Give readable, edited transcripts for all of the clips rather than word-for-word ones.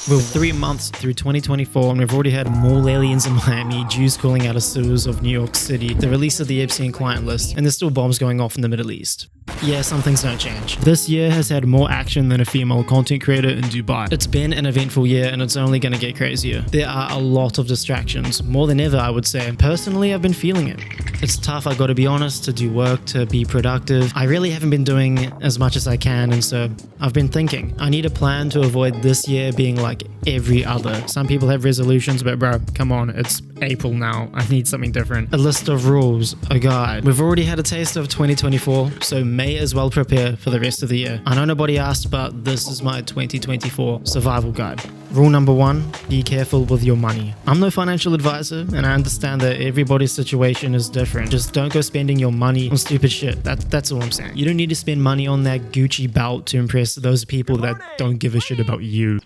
We're 3 months through 2024 and we've already had more aliens in Miami, Jews cooling out of sewers of New York City, the release of the Epstein client list, and there's still bombs going off in the Middle East. Yeah, some things don't change. This year has had more action than a female content creator in Dubai. It's been an eventful year and it's only going to get crazier. There are a lot of distractions, more than ever I would say. Personally, I've been feeling it. It's tough, I gotta be honest, to do work, to be productive. I really haven't been doing as much as I can, and so I've been thinking, I need a plan to avoid this year being like every other. Some people have resolutions, but bro, come on, it's April now. I need something different. A list of rules, a guide. We've already had a taste of 2024, so may as well prepare for the rest of the year. I know nobody asked, but this is my 2024 survival guide. Rule number 1, be careful with your money. I'm no financial advisor, and I understand that everybody's situation is different. Just don't go spending your money on stupid shit. That's all I'm saying. You don't need to spend money on that Gucci belt to impress those people that don't give a shit about you.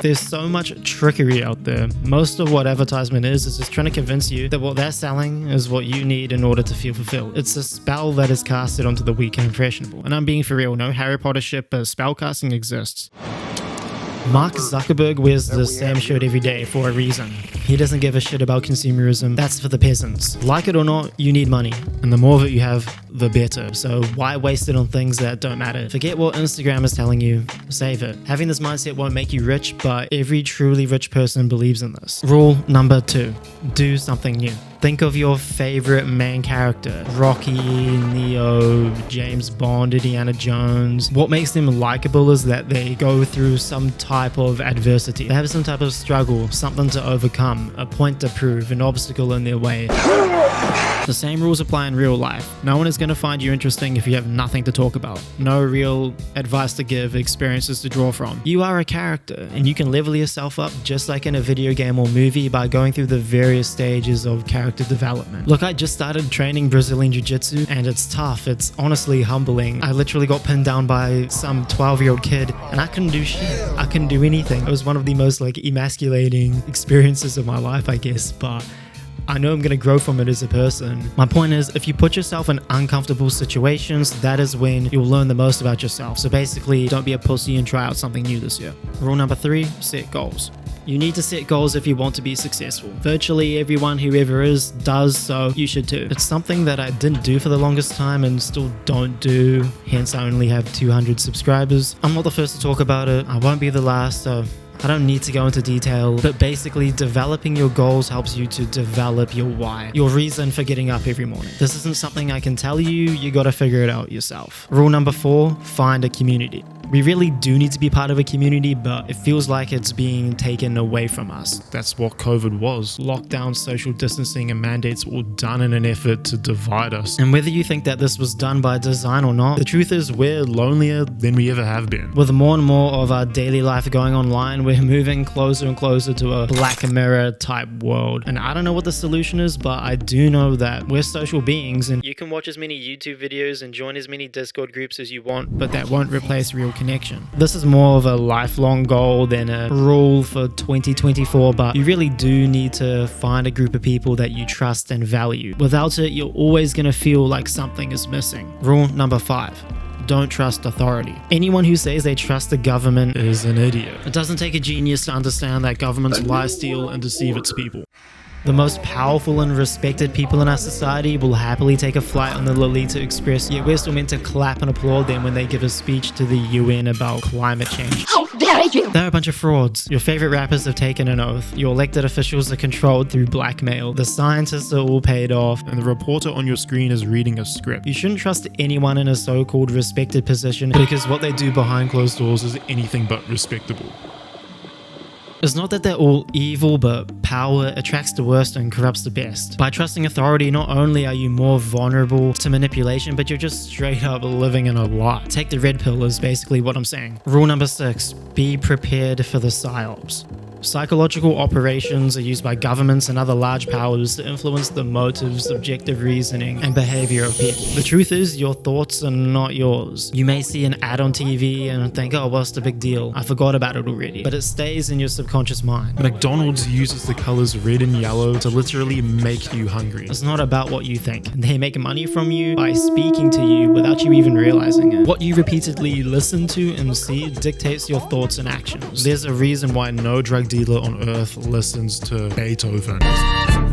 There's so much trickery out there. Most of what advertisement is just trying to convince you that what they're selling is what you need in order to feel fulfilled. It's a spell that is casted onto the weak and impressionable. And I'm being for real, no Harry Potter shit, but spell casting exists. Mark Zuckerberg wears the same shirt every day for a reason. He doesn't give a shit about consumerism. That's for the peasants. Like it or not, you need money. And the more of it you have, the better. So why waste it on things that don't matter? Forget what Instagram is telling you. Save it. Having this mindset won't make you rich, but every truly rich person believes in this. Rule number 2, do something new. Think of your favorite main character. Rocky, Neo, James Bond, Indiana Jones. What makes them likable is that they go through some type of adversity. They have some type of struggle, something to overcome, a point to prove, an obstacle in their way. The same rules apply in real life. No one is going to find you interesting if you have nothing to talk about. No real advice to give, experiences to draw from. You are a character, and you can level yourself up just like in a video game or movie by going through the various stages of character development. Look, I just started training Brazilian Jiu-Jitsu, and it's tough. It's honestly humbling. I literally got pinned down by some 12-year-old kid, and I couldn't do shit. I couldn't do anything. It was one of the most emasculating experiences of my life, I guess, but I know I'm going to grow from it as a person. My point is, if you put yourself in uncomfortable situations, that is when you'll learn the most about yourself. So basically, don't be a pussy and try out something new this year. Rule number 3, set goals. You need to set goals if you want to be successful. Virtually everyone who ever is does, so you should too. It's something that I didn't do for the longest time and still don't do, hence I only have 200 subscribers. I'm not the first to talk about it, I won't be the last, so I don't need to go into detail, but basically developing your goals helps you to develop your why, your reason for getting up every morning. This isn't something I can tell you, you gotta figure it out yourself. Rule number 4, find a community. We really do need to be part of a community, but it feels like it's being taken away from us. That's what COVID was. Lockdown, social distancing, and mandates were all done in an effort to divide us. And whether you think that this was done by design or not, the truth is we're lonelier than we ever have been. With more and more of our daily life going online, we're moving closer and closer to a Black Mirror type world. And I don't know what the solution is, but I do know that we're social beings and you can watch as many YouTube videos and join as many Discord groups as you want, but that won't replace real connection. This is more of a lifelong goal than a rule for 2024, but you really do need to find a group of people that you trust and value. Without it, you're always going to feel like something is missing. Rule number 5. Don't trust authority. Anyone who says they trust the government Is an idiot. It doesn't take a genius to understand that governments lie, steal, and deceive its people. The most powerful and respected people in our society will happily take a flight on the Lolita Express, yet we're still meant to clap and applaud them when they give a speech to the UN about climate change. How dare you! They're a bunch of frauds. Your favorite rappers have taken an oath. Your elected officials are controlled through blackmail. The scientists are all paid off. And the reporter on your screen is reading a script. You shouldn't trust anyone in a so-called respected position Because what they do behind closed doors is anything but respectable. It's not that they're all evil, but power attracts the worst and corrupts the best. By trusting authority, not only are you more vulnerable to manipulation, but you're just straight up living in a lie. Take the red pill is basically what I'm saying. Rule number 6, be prepared for the psyops. Psychological operations are used by governments and other large powers to influence the motives, objective reasoning, and behavior of people. The truth is, your thoughts are not yours. You may see an ad on TV and think, oh, what's the big deal? I forgot about it already. But it stays in your subconscious mind. McDonald's uses the colors red and yellow to literally make you hungry. It's not about what you think. They make money from you by speaking to you without you even realizing it. What you repeatedly listen to and see dictates your thoughts and actions. There's a reason why no drug dealer on earth listens to Beethoven.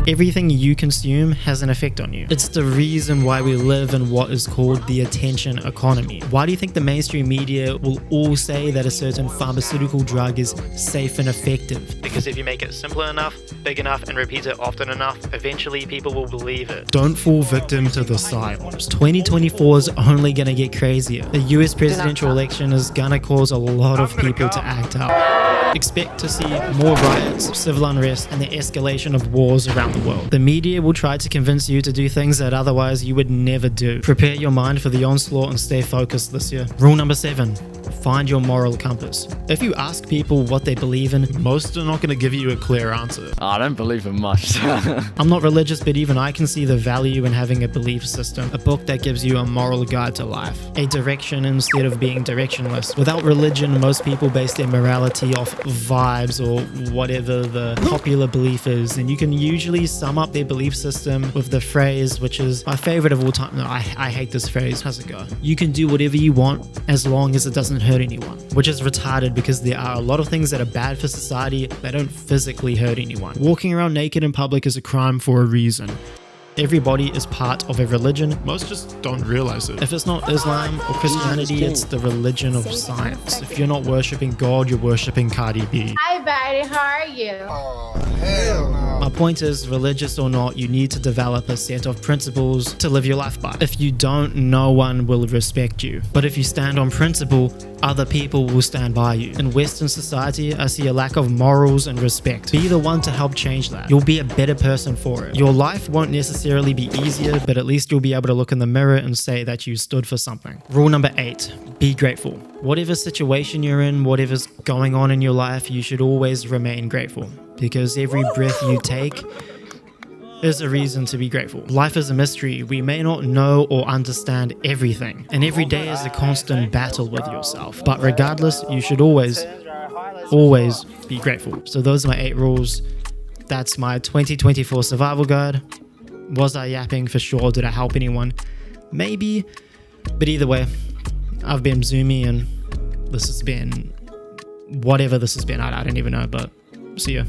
Everything you consume has an effect on you. It's the reason why we live in what is called the attention economy. Why do you think the mainstream media will all say that a certain pharmaceutical drug is safe and effective? Because if you make it simple enough, big enough, and repeat it often enough, eventually people will believe it. Don't fall victim to the psyops. 2024 is only gonna get crazier. The US presidential election is gonna cause a lot of people to act out. Expect to see more riots, civil unrest, and the escalation of wars around the world. The media will try to convince you to do things that otherwise you would never do. Prepare your mind for the onslaught and stay focused this year. Rule number 7. Find your moral compass. If you ask people what they believe in, Most are not going to give you a clear answer. I don't believe in much. I'm not religious, but even I can see the value in having a belief system. A book that gives you a moral guide to life. A direction instead of being directionless. Without religion, most people base their morality off vibes or whatever the popular belief is. And you can usually sum up their belief system with the phrase, which is my favorite of all time. No, I hate this phrase. How's it go? You can do whatever you want as long as it doesn't hurt anyone. Which is retarded because there are a lot of things that are bad for society that don't physically hurt anyone. Walking around naked in public is a crime for a reason. Everybody is part of a religion. Most just don't realize it. If it's not Islam or Christianity, it's the religion of science. If you're not worshipping God, you're worshipping Cardi B. Hi, buddy. How are you? Oh, hell no. My point is, religious or not, you need to develop a set of principles to live your life by. If you don't, no one will respect you. But if you stand on principle, other people will stand by you. In Western society, I see a lack of morals and respect. Be the one to help change that. You'll be a better person for it. Your life won't necessarily be easier, but at least you'll be able to look in the mirror and say that you stood for something. Rule number 8, be grateful. Whatever situation you're in, whatever's going on in your life, you should always remain grateful. Because every breath you take is a reason to be grateful. Life is a mystery. We may not know or understand everything, and every day is a constant battle with yourself. But regardless, you should always be grateful. So those are my 8 rules. That's my 2024 survival guide. Was I yapping? For sure. Did I help anyone? Maybe. But either way, I've been Zoomie, and this has been whatever this has been. I don't even know, but see ya.